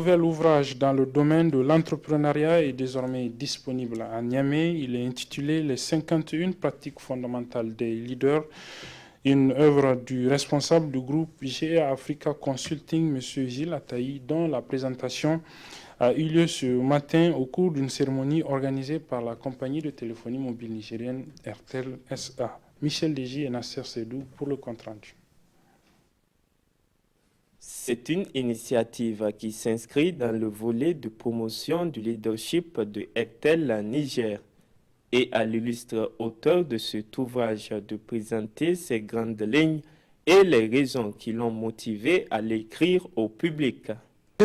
nouvel ouvrage dans le domaine de l'entrepreneuriat est désormais disponible à Niamey. Il est intitulé Les 51 pratiques fondamentales des leaders, une œuvre du responsable du groupe GA Africa Consulting, M. Gilles Ataï, dont la présentation a eu lieu ce matin au cours d'une cérémonie organisée par la compagnie de téléphonie mobile nigérienne Airtel SA. Michel Deji et Nasser Sedou pour le compte-rendu. C'est une initiative qui s'inscrit dans le volet de promotion du leadership de Airtel Niger et à l'illustre auteur de cet ouvrage de présenter ses grandes lignes et les raisons qui l'ont motivé à l'écrire au public.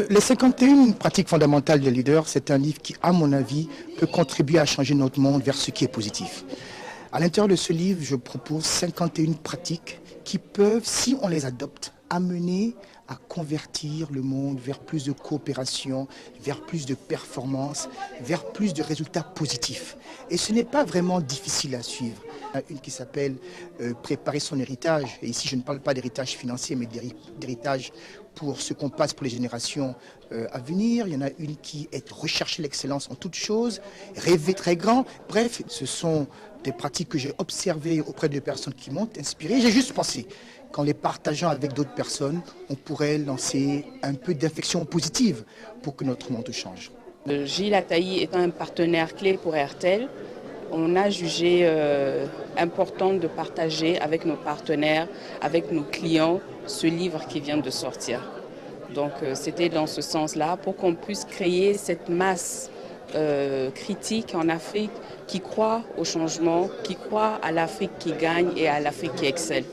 Les 51 pratiques fondamentales des leaders, c'est un livre qui, à mon avis, peut contribuer à changer notre monde vers ce qui est positif. À l'intérieur de ce livre, je propose 51 pratiques qui peuvent, si on les adopte, amener à convertir le monde vers plus de coopération, vers plus de performance, vers plus de résultats positifs. Et ce n'est pas vraiment difficile à suivre. Il y en a une qui s'appelle préparer son héritage. Et ici, je ne parle pas d'héritage financier, mais d'héritage pour ce qu'on passe pour les générations à venir. Il y en a une qui est rechercher l'excellence en toutes choses, rêver très grand. Bref, ce sont des pratiques que j'ai observées auprès de personnes qui m'ont inspiré. J'ai juste pensé qu'en les partageant avec d'autres personnes, on pourrait lancer un peu d'inflexion positive pour que notre monde change. Gilles Ataï étant un partenaire clé pour Airtel, on a jugé important de partager avec nos partenaires, avec nos clients, ce livre qui vient de sortir. Donc c'était dans ce sens-là pour qu'on puisse créer cette masse critique en Afrique qui croit au changement, qui croit à l'Afrique qui gagne et à l'Afrique qui excelle.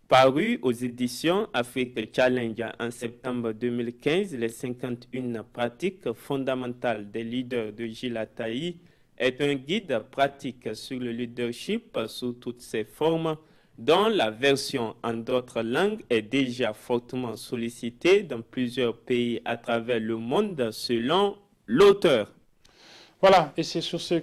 Paru aux éditions Afrique Challenge en septembre 2015, les 51 pratiques fondamentales des leaders de Gilles Ataï est un guide pratique sur le leadership sous toutes ses formes, dont la version en d'autres langues est déjà fortement sollicitée dans plusieurs pays à travers le monde selon l'auteur. Voilà, et c'est sur ce